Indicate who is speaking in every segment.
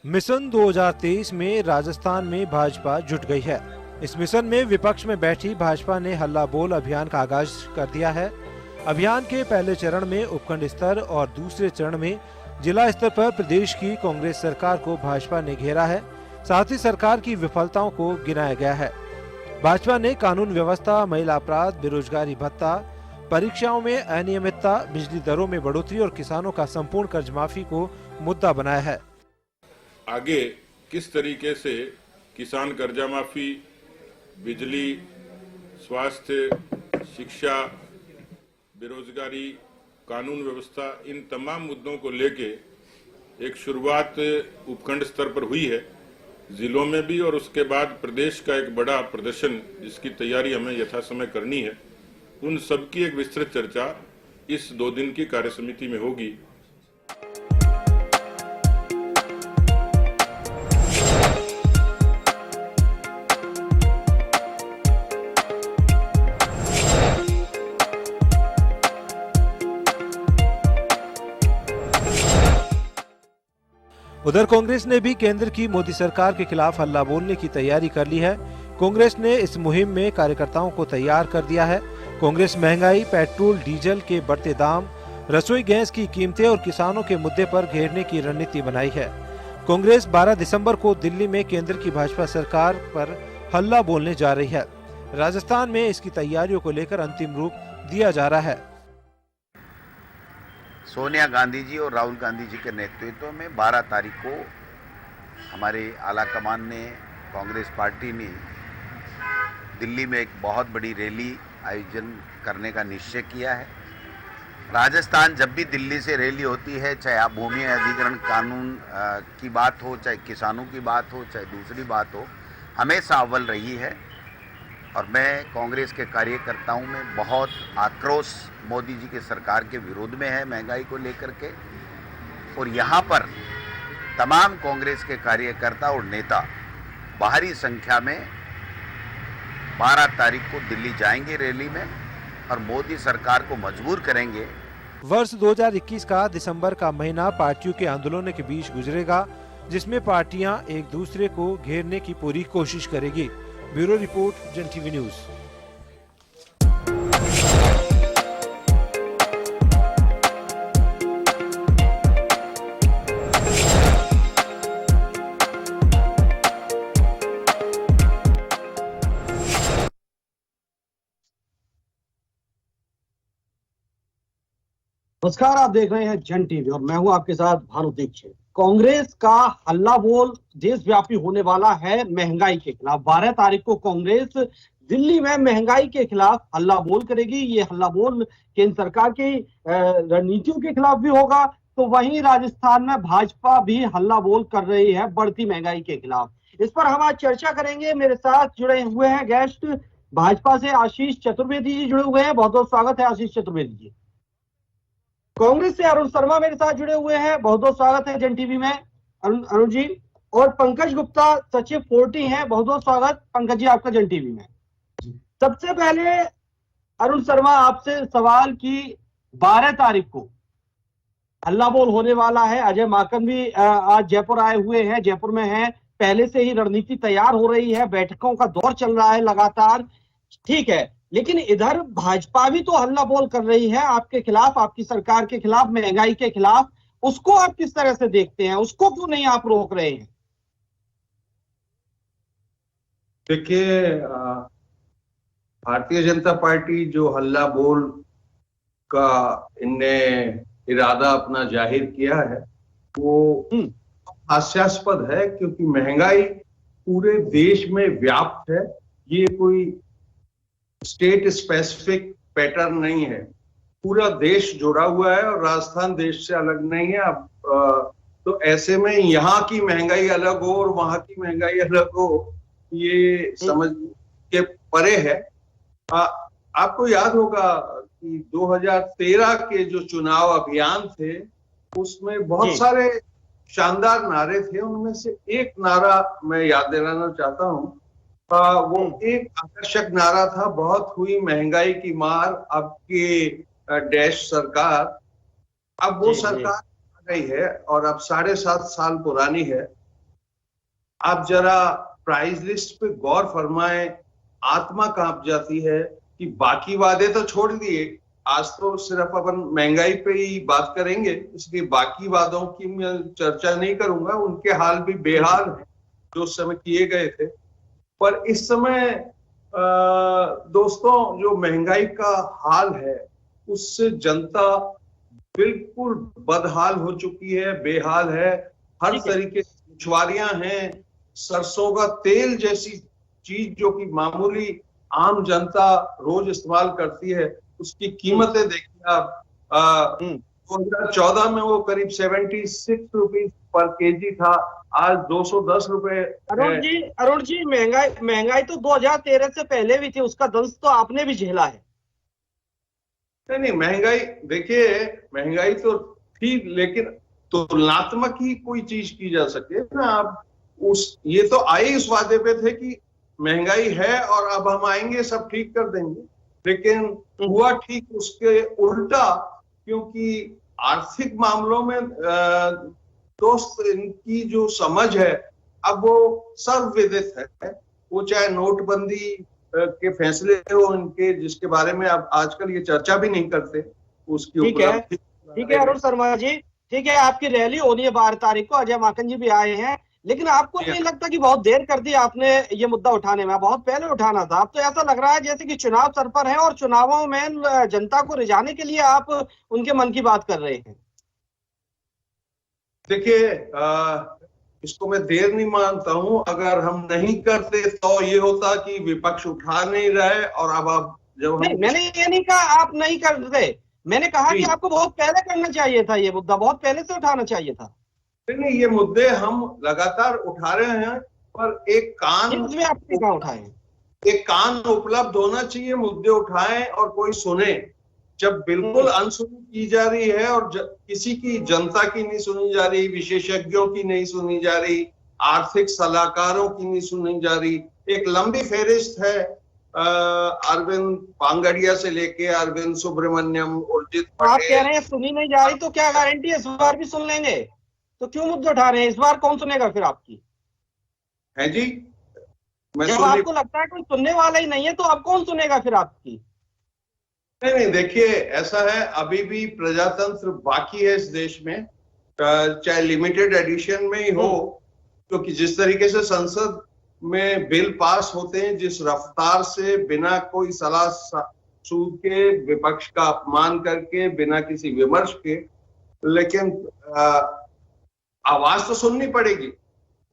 Speaker 1: Mission 2023 में राजस्थान में भाजपा जुट गई है। इस मिशन में विपक्ष में बैठी भाजपा ने हल्ला बोल अभियान का आगाज कर दिया है। अभियान के पहले चरण में उपखंड स्तर और दूसरे चरण में जिला स्तर पर प्रदेश की कांग्रेस सरकार को भाजपा ने घेरा है। साथ ही सरकार की विफलताओं को गिनाया गया है। भाजपा ने कानून व्यवस्था, महिला अपराध, बेरोजगारी भत्ता, परीक्षाओं में अनियमितता, बिजली दरों में बढ़ोतरी और किसानों का संपूर्ण कर्ज माफी को मुद्दा बनाया है।
Speaker 2: आगे किस तरीके से किसान कर्जा माफी, बिजली, स्वास्थ्य, शिक्षा, बेरोजगारी, कानून व्यवस्था, इन तमाम मुद्दों को लेके एक शुरुआत उपखंड स्तर पर हुई है, जिलों में भी, और उसके बाद प्रदेश का एक बड़ा प्रदर्शन जिसकी तैयारी हमें यथासमय करनी है। उन सब की एक विस्तृत चर्चा इस 2 दिन की कार्यसमिति में होगी।
Speaker 1: उधर कांग्रेस ने भी केंद्र की मोदी सरकार के खिलाफ हल्ला बोलने की तैयारी कर ली है। कांग्रेस ने इस मुहिम में कार्यकर्ताओं को तैयार कर दिया है। कांग्रेस महंगाई, पेट्रोल डीजल के बढ़ते दाम, रसोई गैस की कीमतें और किसानों के मुद्दे पर घेरने की रणनीति बनाई है। कांग्रेस 12 दिसंबर को दिल्ली में केंद्र की भाजपा सरकार पर हल्ला बोलने जा रही है। राजस्थान में इसकी तैयारियों को लेकर अंतिम रूप दिया जा रहा है।
Speaker 3: सोनिया गांधी जी और राहुल गांधी जी के नेतृत्व में 12 तारीख को हमारे आला कमान ने, कांग्रेस पार्टी ने दिल्ली में एक बहुत बड़ी रैली आयोजन करने का निश्चय किया है। राजस्थान जब भी दिल्ली से रैली होती है, चाहे भूमि अधिग्रहण कानून की बात हो, चाहे किसानों की बात हो, चाहे दूसरी बात हो, हमेशा अव्वल रही है। और मैं कांग्रेस के कार्यकर्ताओं में बहुत आक्रोश मोदी जी के सरकार के विरोध में है, महंगाई को लेकर के। और यहाँ पर तमाम कांग्रेस के कार्यकर्ता और नेता भारी संख्या में 12 तारीख को दिल्ली जाएंगे रैली में और मोदी सरकार को मजबूर करेंगे।
Speaker 1: वर्ष 2021 का दिसंबर का महीना पार्टियों के आंदोलनों के बीच गुजरेगा, जिसमें पार्टियां एक दूसरे को घेरने की पूरी कोशिश करेगी। ब्यूरो रिपोर्ट, जन टीवी न्यूज।
Speaker 4: नमस्कार, आप देख रहे हैं जन टीवी और मैं हूं आपके साथ भानु दीक्षित। कांग्रेस का हल्ला बोल देशव्यापी होने वाला है महंगाई के खिलाफ। 12 तारीख को कांग्रेस दिल्ली में महंगाई के खिलाफ हल्ला बोल करेगी। ये हल्ला बोल केंद्र सरकार की रणनीतियों के खिलाफ भी होगा, तो वहीं राजस्थान में भाजपा भी हल्ला बोल कर रही है बढ़ती महंगाई के खिलाफ। इस पर हम आज चर्चा करेंगे। मेरे साथ जुड़े हुए हैं गेस्ट, भाजपा से आशीष चतुर्वेदी जी जुड़े हुए हैं। बहुत बहुत स्वागत है आशीष चतुर्वेदी जी। कांग्रेस से अरुण शर्मा मेरे साथ जुड़े हुए हैं। बहुत बहुत स्वागत है जन टीवी में अरुण जी। और पंकज गुप्ता सचिव 40 हैं। बहुत बहुत स्वागत पंकज जी आपका जन टीवी में। सबसे पहले अरुण शर्मा आपसे सवाल की 12 तारीख को हल्ला बोल होने वाला है। अजय माकन भी आज जयपुर आए हुए हैं, जयपुर में हैं। पहले से ही रणनीति तैयार हो रही है, बैठकों का दौर चल रहा है लगातार, ठीक है। लेकिन इधर भाजपा भी तो हल्ला बोल कर रही है आपके खिलाफ, आपकी सरकार के खिलाफ, महंगाई के खिलाफ। उसको आप किस तरह से देखते हैं? उसको क्यों नहीं आप रोक रहे हैं?
Speaker 5: देखिए, भारतीय जनता पार्टी जो हल्ला बोल का इनने इरादा अपना जाहिर किया है वो हास्यास्पद है, क्योंकि महंगाई पूरे देश में व्याप्त है। ये कोई स्टेट स्पेसिफिक पैटर्न नहीं है, पूरा देश जुड़ा हुआ है और राजस्थान देश से अलग नहीं है। अब तो ऐसे में यहाँ की महंगाई अलग हो और वहां की महंगाई अलग हो, ये समझ के परे है। आपको याद होगा कि 2013 के जो चुनाव अभियान थे उसमें बहुत सारे शानदार नारे थे। उनमें से एक नारा मैं याद दिलाना चाहता हूँ। वो एक आकर्षक नारा था, बहुत हुई महंगाई की मार अब के डैश सरकार। अब वो सरकार आ गई है और अब 7.5 साल पुरानी है। आप जरा प्राइस लिस्ट पे गौर फरमाएं, आत्मा कांप जाती है कि बाकी वादे तो छोड़ दिए, आज तो सिर्फ अपन महंगाई पे ही बात करेंगे, इसलिए बाकी वादों की मैं चर्चा नहीं करूंगा, उनके हाल भी बेहाल हैं जो उस समय किए गए थे। पर इस समय दोस्तों जो महंगाई का हाल है उससे जनता बिल्कुल बदहाल हो चुकी है, बेहाल है। हर तरीके की दुश्वारियां हैं। सरसों का तेल जैसी चीज जो कि मामूली आम जनता रोज इस्तेमाल करती है, उसकी कीमतें देखिए आप। 2014 में वो करीब 76 रुपीज पर केजी था, आज 210 रुपए।
Speaker 4: अरुण जी महंगाई तो 2013 से पहले भी थी, उसका दंश तो आपने भी झेला है।
Speaker 5: नहीं, महंगाई देखिए, महंगाई तो थी, लेकिन तुलनात्मक ही कोई चीज की जा सके ना। आप ये तो आए इस वादे पे थे कि महंगाई है और अब हम आएंगे सब ठीक कर देंगे, लेकिन हुआ ठीक उसके उल्टा, क्योंकि आर्थिक मामलों में दोस्त इनकी जो समझ है अब वो सर्वविदित है। वो चाहे नोटबंदी के फैसले हो इनके, जिसके बारे में अब आजकल ये चर्चा भी नहीं करते, उसकी ऊपर।
Speaker 4: ठीक है अरुण शर्मा जी, ठीक है, आपकी रैली होनी है 12 तारीख को, अजय माकन जी भी आए हैं, लेकिन आपको नहीं लगता कि बहुत देर कर दी आपने ये मुद्दा उठाने में? बहुत पहले उठाना था। अब तो ऐसा लग रहा है जैसे कि चुनाव सर पर है और चुनावों में जनता को रिझाने के लिए आप उनके मन की बात कर रहे हैं।
Speaker 5: देखिए, इसको मैं देर नहीं मानता हूं। अगर हम नहीं करते तो ये होता कि विपक्ष उठा नहीं रहे, और अब आप जब
Speaker 4: नहीं, मैंने ये नहीं कहा आप नहीं करते, मैंने कहा कि आपको बहुत पहले करना चाहिए था, ये मुद्दा बहुत पहले से उठाना चाहिए था।
Speaker 5: नहीं, ये मुद्दे हम लगातार उठा रहे हैं, पर एक कान उपलब्ध होना चाहिए, मुद्दे उठाएं और कोई सुने। जब बिल्कुल अनसुनी की जा रही है और किसी की, जनता की नहीं सुनी जा रही, विशेषज्ञों की नहीं सुनी जा रही, आर्थिक सलाहकारों की नहीं सुनी जा रही, एक लंबी फेहरिस्त है, अरविंद पांगड़िया से लेके अरविंद सुब्रमण्यम, उर्जित पटेल।
Speaker 4: आप कह रहे हैं सुनी नहीं जा रही, तो क्या गारंटी है इस बार भी सुन लेंगे? तो क्यों मुद्दे उठा रहे हैं? इस बार कौन सुनेगा फिर आपकी?
Speaker 5: है जी,
Speaker 4: जब आपको लगता है कोई सुनने वाला ही नहीं है, तो अब कौन सुनेगा फिर आपकी?
Speaker 5: नहीं, देखिए, ऐसा है, अभी भी प्रजातंत्र बाकी है इस देश में, चाहे लिमिटेड एडिशन में ही हो, क्योंकि जिस तरीके से संसद में बिल पास होते हैं, जिस रफ्तार से, बिना कोई सलाह सूद के, विपक्ष का अपमान करके, बिना किसी विमर्श के, लेकिन आवाज तो सुननी पड़ेगी।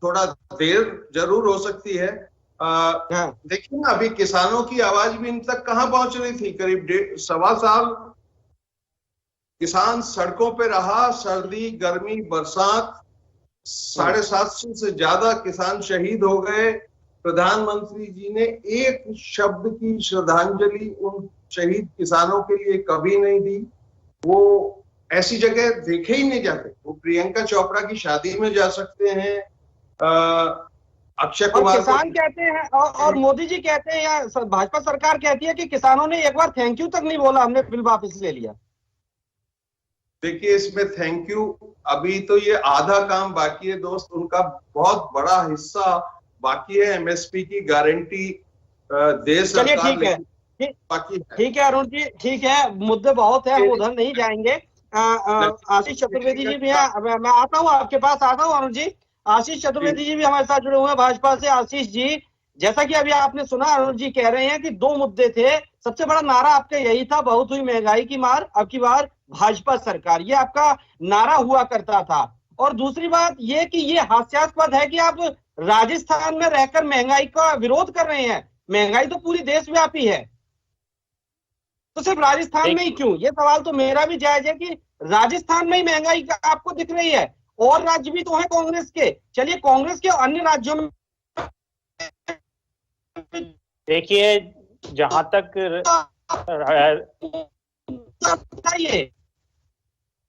Speaker 5: थोड़ा देर जरूर हो सकती है। देखिए ना, अभी किसानों की आवाज भी इन तक कहां पहुंच रही थी। करीब 1.25 साल किसान सड़कों पे रहा, सर्दी, गर्मी, बरसात, 750 से ज्यादा किसान शहीद हो गए। प्रधानमंत्री जी ने एक शब्द की श्रद्धांजलि उन शहीद किसानों के लिए कभी नहीं दी। वो ऐसी जगह देखे ही नहीं जाते। वो प्रियंका चोपड़ा की शादी में जा सकते हैं, अक्षय कुमार
Speaker 4: किसान कहते हैं और मोदी जी कहते हैं, या भाजपा सरकार कहती है कि किसानों ने एक बार थैंक यू तक नहीं बोला, हमने बिल वापस ले लिया।
Speaker 5: देखिए, इसमें थैंक यू, अभी तो ये आधा काम बाकी है दोस्त, उनका बहुत बड़ा हिस्सा बाकी है। एमएसपी की गारंटी दे सरकार,
Speaker 4: ठीक है अरुण जी, ठीक है, मुद्दे बहुत है, हम उधर नहीं जाएंगे। आशीष चतुर्वेदी जी भी हैं, मैं आता हूँ आपके पास, आता हूँ अरुण जी। आशीष चतुर्वेदी जी भी हमारे साथ जुड़े हुए हैं भाजपा से। आशीष जी, जैसा कि अभी आपने सुना, अरुण जी कह रहे हैं कि 2 मुद्दे थे, सबसे बड़ा नारा आपका यही था, बहुत हुई महंगाई की मार, अब की बार भाजपा सरकार, ये आपका नारा हुआ करता था। और दूसरी बात ये कि ये हास्यास्पद है कि आप राजस्थान में रहकर महंगाई का विरोध कर रहे हैं। महंगाई तो पूरी देशव्यापी है, तो सिर्फ राजस्थान में ही क्यों? ये सवाल तो मेरा भी जायज है कि राजस्थान में ही महंगाई आपको दिख रही है, और राज्य भी तो है कांग्रेस के। चलिए, कांग्रेस के अन्य राज्यों में
Speaker 6: देखिए, जहां तक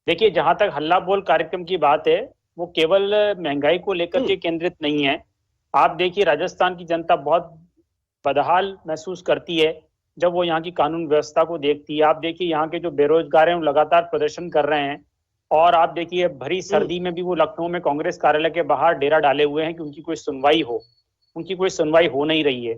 Speaker 6: देखिए जहां तक हल्ला बोल कार्यक्रम की बात है, वो केवल महंगाई को लेकर के केंद्रित नहीं है। आप देखिए, राजस्थान की जनता बहुत बदहाल महसूस करती है जब वो यहाँ की कानून व्यवस्था को देखती है। आप देखिए, यहाँ के जो बेरोजगार हैं वो लगातार प्रदर्शन कर रहे हैं। और आप देखिए भरी सर्दी में भी वो लखनऊ में कांग्रेस कार्यालय के बाहर डेरा डाले हुए हैं कि उनकी कोई सुनवाई हो नहीं रही है।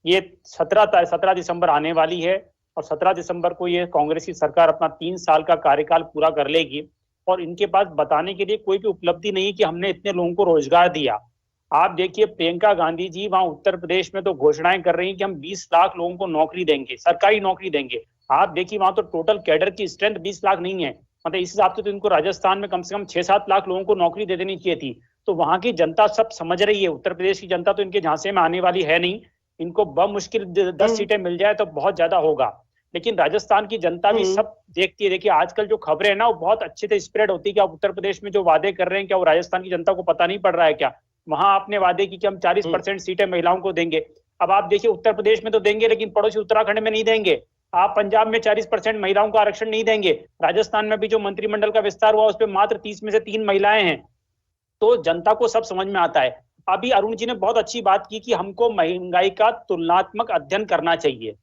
Speaker 6: ये 17 दिसंबर आने वाली है और 17 दिसंबर को ये कांग्रेस की सरकार अपना 3 साल का कार्यकाल पूरा कर लेगी और इनके पास बताने के लिए कोई भी उपलब्धि नहीं कि हमने इतने लोगों को रोजगार दिया। आप देखिए प्रियंका गांधी जी वहां उत्तर प्रदेश में तो घोषणाएं कर रही हैं कि हम 20 लाख लोगों को नौकरी देंगे, सरकारी नौकरी देंगे। आप देखिए वहां तो टोटल कैडर की स्ट्रेंथ 20 लाख नहीं है, मतलब इस हिसाब से तो इनको राजस्थान में कम से कम 6-7 लाख लोगों को नौकरी दे देनी चाहिए थी। तो वहां की जनता सब समझ रही है, उत्तर प्रदेश की जनता तो इनके झांसे में आने वाली है नहीं, इनको बमुश्किल 10 सीटें मिल जाए तो बहुत ज्यादा होगा। लेकिन राजस्थान की जनता भी सब देखती है। देखिए आजकल जो खबरें है ना वो बहुत अच्छे से स्प्रेड होती है कि आप उत्तर प्रदेश में जो वादे कर रहे हैं क्या वो राजस्थान की जनता को पता नहीं पड़ रहा है क्या? वहां आपने वादे की कि हम 40% सीटें महिलाओं को देंगे। अब आप देखिए उत्तर प्रदेश में तो देंगे लेकिन पड़ोसी उत्तराखंड में नहीं देंगे। आप पंजाब में 40% महिलाओं को आरक्षण नहीं देंगे। राजस्थान में भी जो मंत्रिमंडल का विस्तार हुआ उस पर मात्र 30 में से 3 महिलाएं हैं। तो जनता को सब समझ में आता है। अभी अरुण जी ने बहुत अच्छी बात की कि हमको महंगाई का तुलनात्मक अध्ययन करना चाहिए।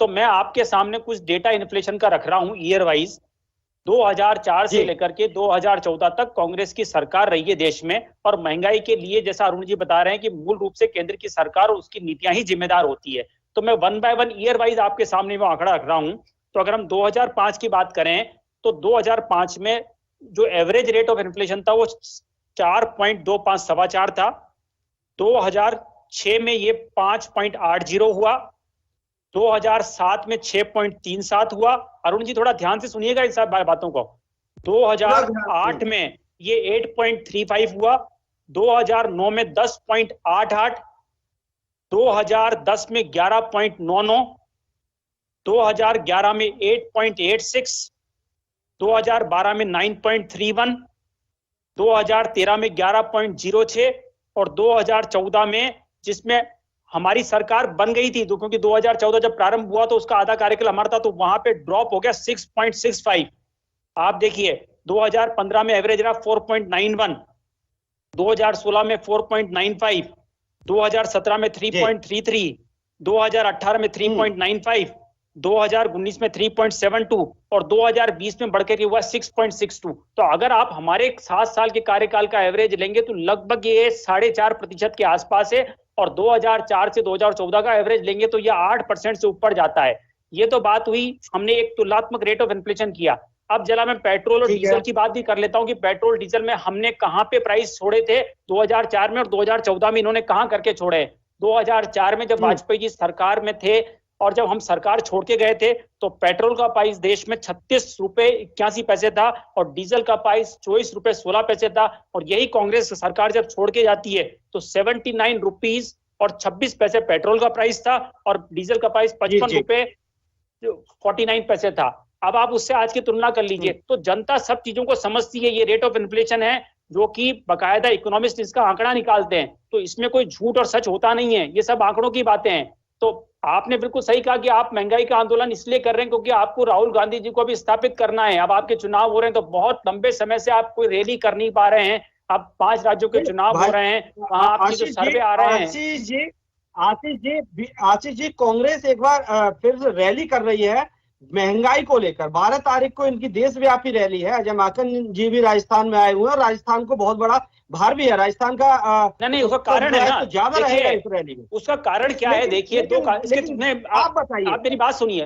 Speaker 6: तो मैं आपके सामने कुछ डेटा इन्फ्लेशन का रख रहा हूं ईयर वाइज। 2004 से लेकर के 2014 तक कांग्रेस की सरकार रही है देश में और महंगाई के लिए जैसा अरुण जी बता रहे हैं कि मूल रूप से केंद्र की सरकार और उसकी नीतियां ही जिम्मेदार होती है। तो मैं 1 बाय 1 ईयर वाइज आपके सामने वो आंकड़ा रख रहा हूं। तो अगर हम 2005 की बात करें तो 2005 में जो एवरेज रेट ऑफ इन्फ्लेशन था वो 4.25 सवा 4 था। 2006 में ये 5.80 हुआ। 2007 में 6.37 हुआ। अरुण जी थोड़ा ध्यान से सुनिएगा इन सब बातों को। 2008 में ये 8.35 हुआ। 2009 में 10.88, 2010 में 11.99, 2011 में 8.86, 2012 में 9.31, 2013 में 11.06 और 2014 में जिसमें हमारी सरकार बन गई थी क्योंकि 2014 जब प्रारंभ हुआ तो उसका आधा कार्यकाल हमारा था तो वहां पे ड्रॉप हो गया 6.65। आप देखिए 2015 में एवरेज रहा 4.91, 2016 में 4.95, 2017 में 3.33, 2018 में 3.95, 2019 में 3.72 और 2020 में बढ़कर हुआ 6.62। तो अगर आप हमारे 7 साल के कार्यकाल का एवरेज लेंगे तो लगभग ये 4.5% के आसपास है और 2004 से 2014 का एवरेज लेंगे तो ये 8% से ऊपर जाता है। ये तो बात हुई, हमने एक तुलनात्मक रेट ऑफ इन्फ्लेशन किया। अब जरा मैं पेट्रोल और डीजल की बात भी कर लेता हूं कि पेट्रोल डीजल में हमने कहां पे प्राइस छोड़े थे 2004 में और 2014 में इन्होंने कहां करके छोड़े। 2004 में जब वाजपेयी जी सरकार में थे और जब हम सरकार छोड़ के गए थे तो पेट्रोल का प्राइस देश में 36 रुपए 81 पैसे था और डीजल का प्राइस 24 रुपए 16 पैसे था। और यही कांग्रेस सरकार जब छोड़ के जाती है तो 79 रुपीज और 26 पैसे पेट्रोल का प्राइस था और डीजल का प्राइस 55 रुपए 49 पैसे था। अब आप उससे आज की तुलना कर लीजिए तो जनता सब चीजों को समझती है। ये रेट ऑफ इन्फ्लेशन है जो कि बाकायदा इकोनॉमिस्ट इसका आंकड़ा निकालते हैं, तो इसमें कोई झूठ और सच होता नहीं है, ये सब आंकड़ों की बातें हैं। तो आपने बिल्कुल सही कहा कि आप महंगाई का आंदोलन इसलिए कर रहे हैं क्योंकि आपको राहुल गांधी जी को भी स्थापित करना है। अब आपके चुनाव हो रहे हैं तो बहुत लंबे समय से आप कोई रैली कर नहीं पा रहे हैं। अब 5 राज्यों के चुनाव हो रहे हैं, वहां आपकी जो सर्वे आ रहे हैं।
Speaker 4: आशीष जी कांग्रेस एक बार फिर से रैली कर रही है महंगाई को लेकर। 12 तारीख को इनकी देशव्यापी रैली है। अजय माकन जी भी राजस्थान में आए हुए हैं और राजस्थान को बहुत बड़ा भार भी है। राजस्थान का
Speaker 6: नहीं उसका कारण है ना,
Speaker 4: तो ज्यादा रहेगा इस रैली में।
Speaker 6: उसका कारण क्या है? देखिए दो
Speaker 4: आप बताइए,
Speaker 6: आप मेरी बात सुनिए।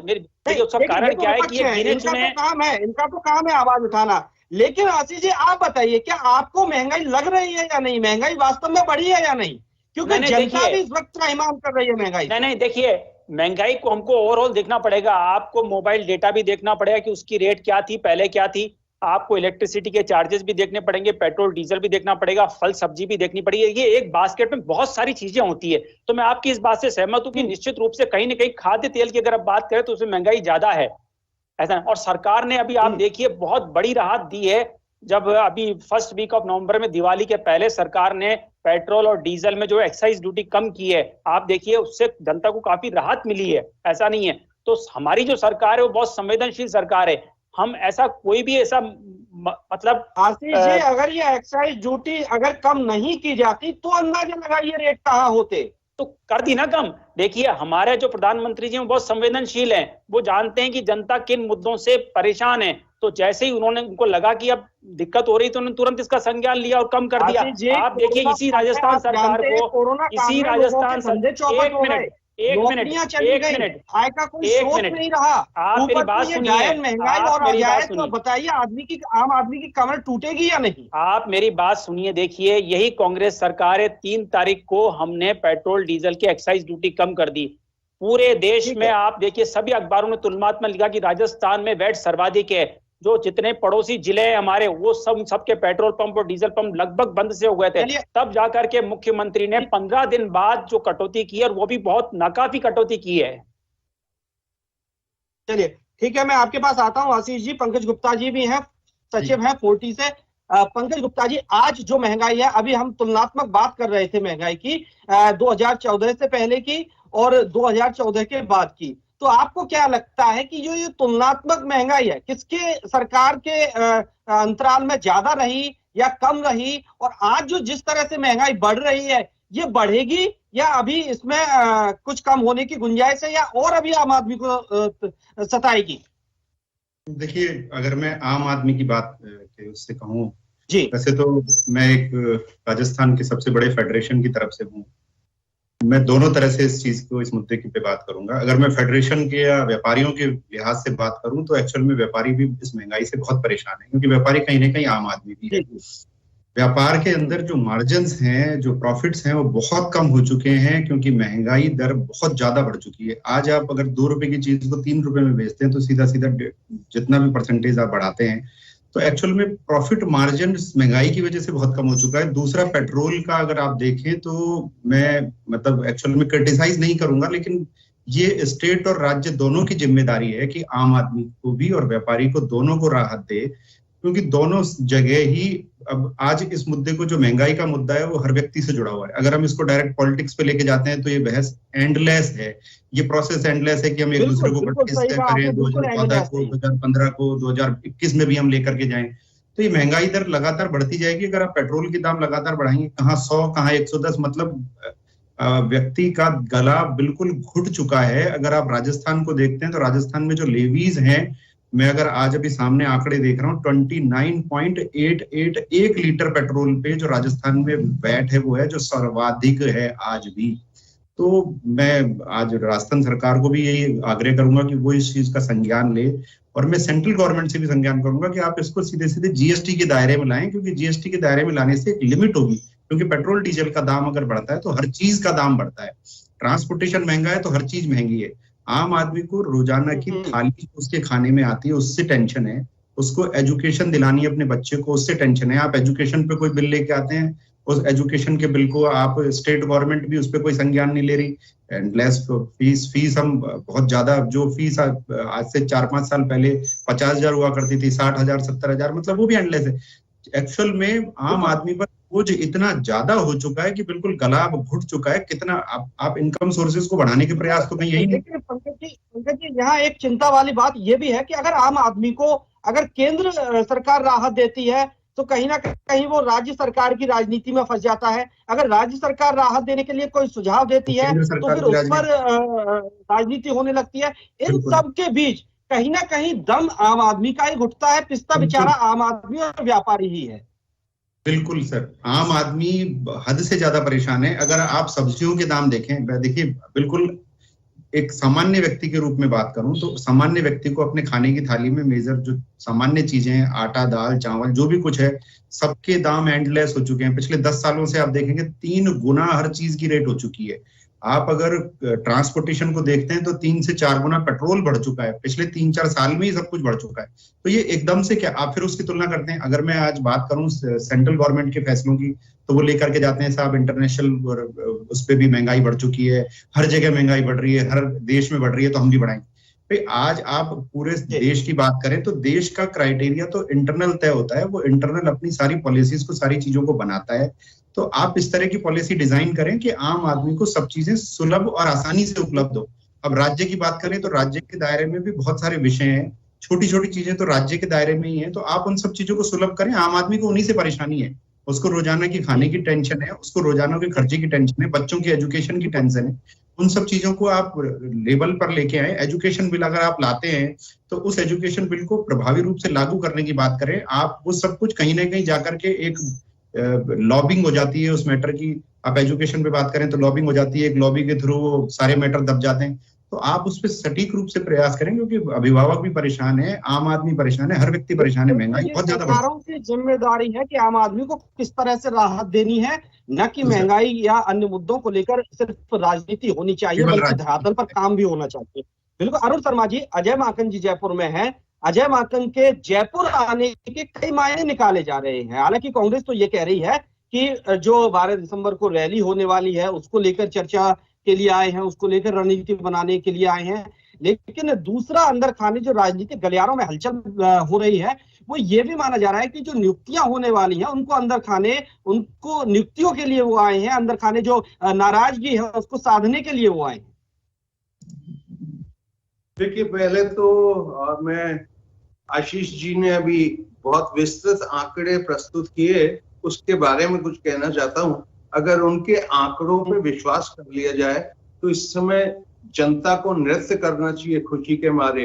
Speaker 6: उसका कारण क्या है कि
Speaker 4: इनका तो काम है आवाज उठाना। लेकिन आशीष जी आप बताइए क्या आपको महंगाई लग रही है या नहीं? महंगाई वास्तव में बढ़ी है या नहीं? क्योंकि जनता भी इस वक्त त्राहिमाम कर रही है महंगाई।
Speaker 6: नहीं देखिए महंगाई को हमको ओवरऑल देखना पड़ेगा। आपको मोबाइल डेटा भी देखना पड़ेगा कि उसकी रेट क्या थी, पहले क्या थी। आपको इलेक्ट्रिसिटी के चार्जेस भी देखने पड़ेंगे, पेट्रोल डीजल भी देखना पड़ेगा, फल सब्जी भी देखनी पड़ेगी। ये एक बास्केट में बहुत सारी चीजें होती है। तो मैं आपकी इस बात से सहमत हूं कि निश्चित रूप से कहीं ना कहीं खाद्य तेल की अगर आप बात करें तो उसमें महंगाई ज्यादा है, ऐसा। और सरकार ने अभी आप देखिए बहुत बड़ी राहत दी है। जब अभी फर्स्ट वीक ऑफ नवंबर में दिवाली के पहले सरकार ने पेट्रोल और डीजल में जो एक्साइज ड्यूटी कम की है, आप देखिए उससे जनता को काफी राहत मिली है, ऐसा नहीं है। तो हमारी जो सरकार है वो बहुत संवेदनशील सरकार है। हम ऐसा कोई भी ऐसा मतलब
Speaker 4: आशीष जी अगर ये एक्साइज ड्यूटी अगर कम नहीं की जाती तो अंदाजा लगाइए रेट कहाँ होते।
Speaker 6: तो कर दी ना कम। देखिए हमारे जो प्रधानमंत्री जी हैं बहुत संवेदनशील हैं, वो जानते हैं कि जनता किन मुद्दों से परेशान है, तो जैसे ही उनको लगा कि अब दिक्कत हो रही तो उन्होंने तुरंत इसका संज्ञान लिया और कम कर दिया। आप देखिए इसी राजस्थान सरकार को, इसी राजस्थान सरकार, एक मिनट
Speaker 4: आय का कोई स्रोत नहीं रहा।
Speaker 6: आप मेरी बात सुनिए,
Speaker 4: महंगाई और आ जाए तो बताइए आम आदमी की कमर टूटेगी या नहीं?
Speaker 6: आप मेरी बात सुनिए। देखिए यही कांग्रेस सरकार है, 3 तारीख को हमने पेट्रोल डीजल की एक्साइज ड्यूटी कम कर दी पूरे देश में। आप देखिए सभी अखबारों ने तुलनात्मक लिखा कि राजस्थान में वैट सर्वाधिक है। जो जितने पड़ोसी जिले हैं हमारे, वो सबके पेट्रोल पंप और डीजल पंप लगभग बंद से हो गए थे। तब जाकर के मुख्यमंत्री ने 15 दिन बाद जो कटौती की है, और वो भी बहुत नाकाफी कटौती की है।
Speaker 4: चलिए ठीक है, मैं आपके पास आता हूं आशीष जी। पंकज गुप्ता जी भी हैं, सचिव हैं फोर्टी से। पंकज गुप्ता जी, आज जो महंगाई है, अभी हम तुलनात्मक बात कर रहे थे महंगाई की 2014 से पहले की और 2014 के बाद की, तो आपको क्या लगता है कि जो ये तुलनात्मक महंगाई है, किसके सरकार के अंतराल में ज्यादा रही या कम रही? और आज जो जिस तरह से महंगाई बढ़ रही है, ये बढ़ेगी या अभी इसमें कुछ कम होने की गुंजाइश है, या और अभी आम आदमी को सताएगी?
Speaker 7: देखिए, अगर मैं आम आदमी की बात उससे कहूँ
Speaker 4: जी,
Speaker 7: वैसे तो मैं एक राजस्थान के सबसे बड़े फेडरेशन की तरफ से हूँ। मैं दोनों तरह से इस चीज को, इस मुद्दे की पे बात करूंगा। अगर मैं फेडरेशन के या व्यापारियों के लिहाज से बात करूं तो एक्चुअल में व्यापारी भी इस महंगाई से बहुत परेशान है, क्योंकि व्यापारी कहीं ना कहीं आम आदमी भी है। व्यापार के अंदर जो मार्जिन्स हैं, जो प्रॉफिट्स हैं, वो बहुत कम हो चुके हैं, क्योंकि महंगाई दर बहुत ज्यादा बढ़ चुकी है। आज आप अगर 2 रुपए की चीज को 3 रुपए में बेचते हैं तो सीधा सीधा जितना भी परसेंटेज आप बढ़ाते हैं, तो एक्चुअल में प्रॉफिट मार्जिन महंगाई की वजह से बहुत कम हो चुका है। दूसरा, पेट्रोल का अगर आप देखें तो मैं मतलब एक्चुअल में क्रिटिसाइज नहीं करूंगा, लेकिन ये स्टेट और राज्य दोनों की जिम्मेदारी है कि आम आदमी को भी और व्यापारी को दोनों को राहत दे, क्योंकि दोनों जगह ही अब आज इस मुद्दे को, जो महंगाई का मुद्दा है, वो हर व्यक्ति से जुड़ा हुआ है। अगर हम इसको डायरेक्ट पॉलिटिक्स पे लेके जाते हैं तो ये बहस एंडलेस है, ये प्रोसेस एंडलेस है कि हम एक दूसरे को करें 2014 को, 2015 को, 2021 में भी हम लेकर के जाएं, तो ये महंगाई दर लगातार बढ़ती जाएगी। अगर आप पेट्रोल के दाम लगातार बढ़ाएंगे, कहाँ 100 कहाँ 110, मतलब व्यक्ति का गला बिल्कुल घुट चुका है। अगर आप राजस्थान को देखते हैं तो राजस्थान में जो लेवीज हैं, मैं अगर आज अभी सामने आंकड़े देख रहा हूँ, 29.88 1 लीटर पेट्रोल पे जो राजस्थान में वैट है, वो है जो सर्वाधिक है आज भी। तो मैं आज राजस्थान सरकार को भी यही आग्रह करूंगा कि वो इस चीज का संज्ञान ले, और मैं सेंट्रल गवर्नमेंट से भी संज्ञान करूंगा कि आप इसको सीधे सीधे जीएसटी के दायरे में लाएं, क्योंकि जीएसटी के दायरे में लाने से एक लिमिट होगी, क्योंकि पेट्रोल डीजल का दाम अगर बढ़ता है तो हर चीज का दाम बढ़ता है। ट्रांसपोर्टेशन महंगा है तो हर चीज महंगी है। आम आदमी को रोजाना की थाली उसके खाने में आती है, उससे टेंशन है। उसको एजुकेशन दिलानी है अपने बच्चे को, उससे टेंशन है। आप एजुकेशन पे कोई बिल लेके आते हैं, उस एजुकेशन के बिल को आप स्टेट गवर्नमेंट भी उस पर कोई संज्ञान नहीं ले रही। एंडलेस फीस हम बहुत ज्यादा, जो फीस आज से 4-5 साल पहले 50,000 हुआ करती थी, 60,000 70,000, मतलब वो भी एंडलेस है। एक्चुअल में आम आदमी पर बोझ इतना ज्यादा हो चुका है कि बिल्कुल गला अब घुट चुका है। कितना आप इनकम सोर्सेज को बढ़ाने के प्रयास तो कहीं यही नहीं।
Speaker 4: पंकज जी, यहाँ एक चिंता वाली बात ये भी है कि अगर आम आदमी को, अगर केंद्र सरकार राहत देती है तो कहीं ना कहीं वो राज्य सरकार की राजनीति में फंस जाता है। अगर राज्य सरकार राहत देने के लिए कोई सुझाव देती है तो फिर उस पर राजनीति होने लगती है। इन सब के बीच कहीं ना कहीं दम आम आदमी का ही घुटता है। पिस्ता बेचारा आम आदमी और व्यापारी ही है।
Speaker 7: बिल्कुल सर, आम आदमी हद से ज्यादा परेशान है। अगर आप सब्जियों के दाम देखें, देखिए बिल्कुल एक सामान्य व्यक्ति के रूप में बात करूं तो सामान्य व्यक्ति को अपने खाने की थाली में मेजर जो सामान्य चीजें हैं, आटा, दाल, चावल, जो भी कुछ है, सबके दाम एंडलेस हो चुके हैं। पिछले 10 सालों से आप देखेंगे 3 गुना हर चीज की रेट हो चुकी है। आप अगर ट्रांसपोर्टेशन को देखते हैं तो 3 से 4 गुना पेट्रोल बढ़ चुका है। पिछले 3-4 साल में ही सब कुछ बढ़ चुका है। तो ये एकदम से क्या, आप फिर उसकी तुलना करते हैं। अगर मैं आज बात करूं सेंट्रल गवर्नमेंट के फैसलों की, तो वो लेकर के जाते हैं साहब इंटरनेशनल, उस पर भी महंगाई बढ़ चुकी है, हर जगह महंगाई बढ़ रही है, हर देश में बढ़ रही है, तो हम भी बढ़ाएंगे। भाई आज आप पूरे देश की बात करें तो देश का क्राइटेरिया तो इंटरनल तय होता है। वो इंटरनल अपनी सारी पॉलिसीज को, सारी चीजों को बनाता है। तो आप इस तरह की पॉलिसी डिजाइन करें कि आम आदमी को सब चीजें सुलभ और आसानी से उपलब्ध हो। अब राज्य की बात करें तो राज्य के दायरे में भी बहुत सारे विषय हैं, छोटी छोटी चीजें तो राज्य के दायरे में ही है। तो आप उन सब चीजों को सुलभ करें, आम आदमी को उन्हीं से परेशानी है। उसको रोजाना की खाने की टेंशन है, उसको रोजाना के खर्चे की टेंशन है, बच्चों की एजुकेशन की टेंशन है। उन सब चीजों को आप लेवल पर लेके आए। एजुकेशन बिल अगर आप लाते हैं तो उस एजुकेशन बिल को प्रभावी रूप से लागू करने की बात करें। आप वो सब कुछ कहीं ना कहीं जाकर के एक लॉबिंग हो जाती है उस मैटर की। आप एजुकेशन पे बात करें तो लॉबिंग हो जाती है, एक लॉबी के थ्रू वो सारे मैटर दब जाते हैं। तो आप उस पर सटीक रूप से प्रयास करें, क्योंकि अभिभावक भी परेशान है, आम आदमी परेशान है, हर व्यक्ति परेशान है, महंगाई बहुत ज्यादा बढ़
Speaker 4: सरकारों की जिम्मेदारी है कि आम आदमी को किस तरह से राहत देनी है, न कि महंगाई या अन्य मुद्दों को लेकर सिर्फ राजनीति होनी चाहिए, बल्कि धरातल पर काम भी होना चाहिए। बिल्कुल अरुण शर्मा जी, अजय माकन जी जयपुर में हैं। अजय माकन के जयपुर आने के कई मायने निकाले जा रहे हैं। हालांकि कांग्रेस तो ये कह रही है कि जो 12 दिसंबर को रैली होने वाली है उसको लेकर चर्चा के लिए आए हैं, उसको लेकर रणनीति बनाने के लिए आए हैं। लेकिन दूसरा अंदर खाने जो राजनीतिक गलियारों में हलचल हो रही है, वो ये भी माना जा रहा है कि जो नियुक्तियां होने वाली हैं उनको अंदर खाने, उनको नियुक्तियों के लिए वो आए हैं अंदर खाने, जो नाराजगी है उसको साधने के लिए वो आए हैं।
Speaker 5: देखिए, पहले तो मैं आशीष जी ने अभी बहुत विस्तृत आंकड़े प्रस्तुत किए, उसके बारे में कुछ कहना चाहता हूं। अगर उनके आंकड़ों पे विश्वास कर लिया जाए तो इस समय जनता को नृत्य करना चाहिए खुशी के मारे।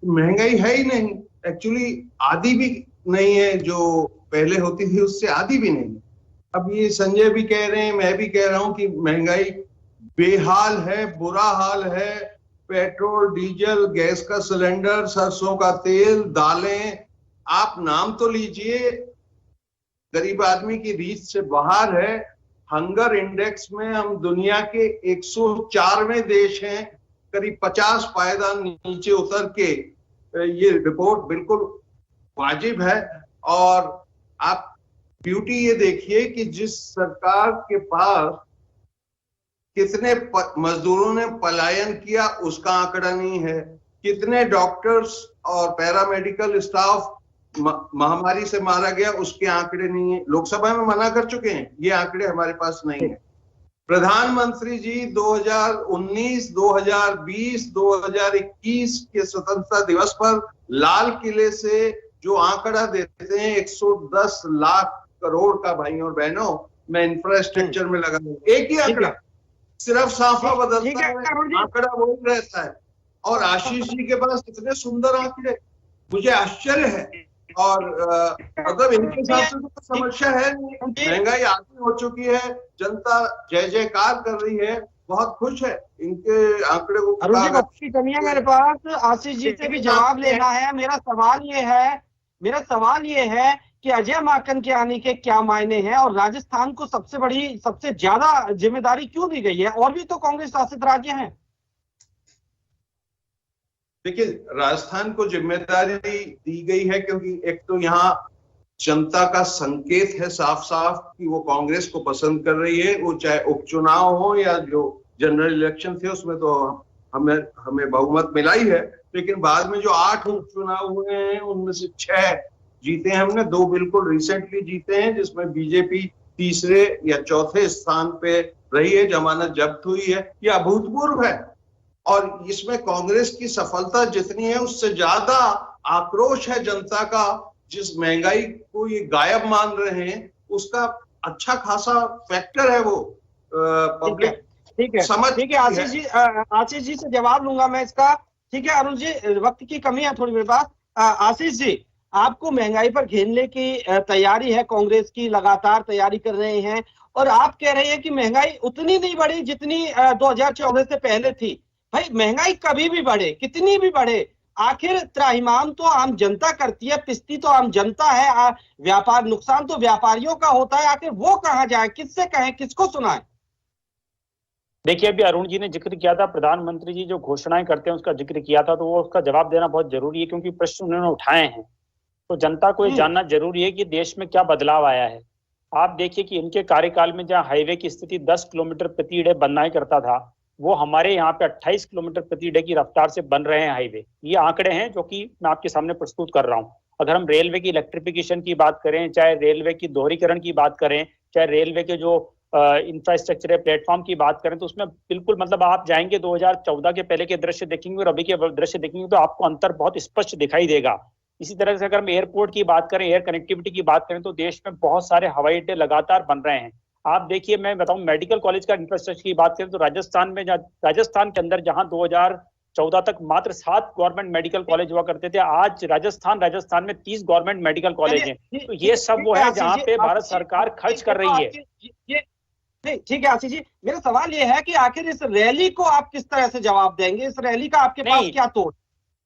Speaker 5: महंगाई है ही नहीं, एक्चुअली आधी भी नहीं है, जो पहले होती थी उससे आधी भी नहीं। अब ये संजय भी कह रहे हैं, मैं भी कह रहा हूं कि महंगाई बेहाल है, बुरा हाल है। पेट्रोल, डीजल, गैस का सिलेंडर, सरसों का तेल, दालें, आप नाम तो लीजिए, गरीब आदमी की रीच से बाहर है। हंगर इंडेक्स में हम दुनिया के 104वें देश हैं, करीब 50 पायदान नीचे उतर के। ये रिपोर्ट बिल्कुल वाजिब है। और आप ब्यूटी ये देखिए कि जिस सरकार के पास कितने मजदूरों ने पलायन किया उसका आंकड़ा नहीं है, कितने डॉक्टर्स और पैरामेडिकल स्टाफ महामारी से मारा गया उसके आंकड़े नहीं है। लोकसभा में मना कर चुके हैं, ये आंकड़े हमारे पास नहीं है। प्रधानमंत्री जी 2019, 2020, 2021 के स्वतंत्रता दिवस पर लाल किले से जो आंकड़ा देते हैं 110 लाख करोड़ का, भाइयों और बहनों, मैं इंफ्रास्ट्रक्चर में लगा दूं, एक ही आंकड़ा, सिर्फ साफा बदलता है, आंकड़ा वही रहता है। और आशीष जी के पास इतने सुंदर आंकड़े, मुझे आश्चर्य है। और मतलब इनके साथ तो समस्या है, महंगाई आधी हो चुकी है, जनता जय जयकार कर रही है, बहुत खुश है इनके आंकड़े को।
Speaker 4: की कमी है मेरे पास, आशीष जी से भी जवाब लेना है। मेरा सवाल ये है कि अजय माकन के आने के क्या मायने हैं और राजस्थान को सबसे ज्यादा जिम्मेदारी क्यों दी गई है? और भी तो कांग्रेस शासित राज्य हैं।
Speaker 5: देखिए, राजस्थान को जिम्मेदारी दी गई है क्योंकि एक तो यहाँ जनता का संकेत है साफ साफ कि वो कांग्रेस को पसंद कर रही है। वो चाहे उपचुनाव हो या जो जनरल इलेक्शन थे उसमें तो हमें बहुमत मिला ही है, लेकिन बाद में जो 8 उपचुनाव हुए हैं उनमें से 6 जीते हैं हमने, 2 बिल्कुल रिसेंटली जीते हैं जिसमें बीजेपी तीसरे या चौथे स्थान पे रही है, जमानत जब्त हुई है। ये अभूतपूर्व है। और इसमें कांग्रेस की सफलता जितनी है उससे ज्यादा आक्रोश है जनता का। जिस महंगाई को ये गायब मान रहे हैं उसका अच्छा खासा फैक्टर है वो पब्लिक।
Speaker 4: ठीक है आशीष जी से जवाब लूंगा मैं इसका। ठीक है अरुण जी, वक्त की कमी है थोड़ी मेरे पास। आशीष जी, आपको महंगाई पर घेरने की तैयारी है, कांग्रेस की लगातार तैयारी कर रहे हैं और आप कह रहे हैं कि महंगाई उतनी नहीं बढ़ी जितनी 2014 से पहले थी। भाई महंगाई कभी भी बढ़े, कितनी भी बढ़े, आखिर त्राहिमाम तो आम जनता करती है, पिसती तो आम जनता है, व्यापार नुकसान तो व्यापारियों का होता है। आखिर वो कहाँ जाए, किससे कहें, किसको सुनाए?
Speaker 6: देखिए, अभी अरुण जी ने जिक्र किया था, प्रधानमंत्री जी जो घोषणाएं करते हैं उसका जिक्र किया था, तो वो उसका जवाब देना बहुत जरूरी है क्योंकि प्रश्न उन्होंने उठाए हैं। तो जनता को ये जानना जरूरी है कि देश में क्या बदलाव आया है। आप देखिए कि इनके कार्यकाल में जहाँ हाईवे की स्थिति 10 किलोमीटर प्रति डे बनना करता था, वो हमारे यहाँ पे 28 किलोमीटर प्रति डे की रफ्तार से बन रहे हैं हाईवे। ये आंकड़े हैं जो कि मैं आपके सामने प्रस्तुत कर रहा हूँ। अगर हम रेलवे की इलेक्ट्रिफिकेशन की बात करें, चाहे रेलवे की दोहरीकरण की बात करें, चाहे रेलवे के जो इंफ्रास्ट्रक्चर है, प्लेटफॉर्म की बात करें, तो उसमें बिल्कुल मतलब आप जाएंगे 2014 के पहले के दृश्य देखेंगे और अभी के दृश्य देखेंगे तो आपको अंतर बहुत स्पष्ट दिखाई देगा। इसी तरह से अगर हम एयरपोर्ट की बात करें, एयर कनेक्टिविटी की बात करें, तो देश में बहुत सारे हवाई अड्डे लगातार बन रहे हैं। आप देखिए, मैं बताऊं, मेडिकल कॉलेज का इंफ्रास्ट्रक्चर की बात करें तो राजस्थान के अंदर जहां 2014 तक मात्र 7 गवर्नमेंट मेडिकल कॉलेज हुआ करते थे, आज राजस्थान में 30 गवर्नमेंट मेडिकल कॉलेज हैं। तो ये सब वो है जहाँ पे भारत सरकार खर्च कर रही है।
Speaker 4: नहीं, ठीक है आशीष जी, मेरा सवाल ये है कि आखिर इस रैली को आप किस तरह से जवाब देंगे? इस रैली का आपके पास क्या तोड़?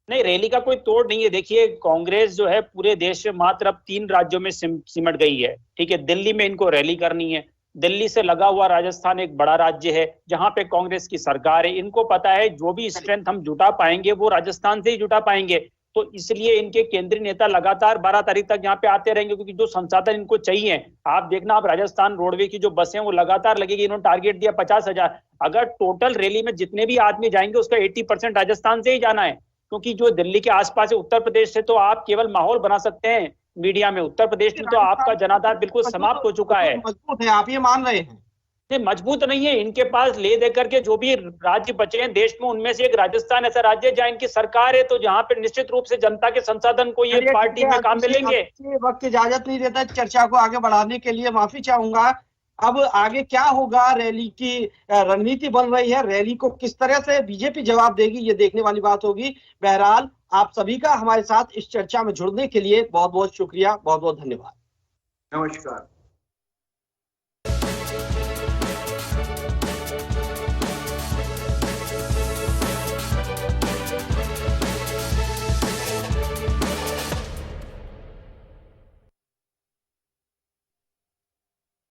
Speaker 6: नहीं, रैली का कोई तोड़ नहीं है। देखिए, कांग्रेस जो है पूरे देश में मात्र अब 3 राज्यों में सिमट गई है। ठीक है, दिल्ली में इनको रैली करनी है। दिल्ली से लगा हुआ राजस्थान एक बड़ा राज्य है जहां पे कांग्रेस की सरकार है। इनको पता है जो भी स्ट्रेंथ हम जुटा पाएंगे वो राजस्थान से ही जुटा पाएंगे। तो इसलिए इनके केंद्रीय नेता लगातार 12 तारीख तक यहाँ पे आते रहेंगे, क्योंकि जो संसाधन इनको चाहिए, आप देखना, आप राजस्थान रोडवे की जो बसें वो लगातार लगेगी। इन्होंने टारगेट दिया 50,000। अगर टोटल रैली में जितने भी आदमी जाएंगे उसका 80% राजस्थान से ही जाना है, क्योंकि जो दिल्ली के आसपास है, उत्तर प्रदेश से तो आप केवल माहौल बना सकते हैं मीडिया में। उत्तर प्रदेश में तो आपका जनाधार बिल्कुल समाप्त हो चुका है।
Speaker 4: मजबूत है, आप ये मान रहे हैं?
Speaker 6: नहीं, मजबूत नहीं है। इनके पास ले दे करके जो भी राज्य बचे हैं देश में, उनमें से एक राजस्थान ऐसा राज्य है जहां इनकी सरकार है, तो जहां पे निश्चित रूप से जनता के संसाधन को ये पार्टी में काम मिलेंगे।
Speaker 4: वक्त इजाजत नहीं देता चर्चा को आगे बढ़ाने के लिए, माफी चाहूंगा। अब आगे क्या होगा? रैली की रणनीति बन रही है, रैली को किस तरह से बीजेपी जवाब देगी, ये देखने वाली बात होगी। बहरहाल, आप सभी का हमारे साथ इस चर्चा में जुड़ने के लिए बहुत बहुत शुक्रिया, बहुत बहुत धन्यवाद।
Speaker 5: नमस्कार।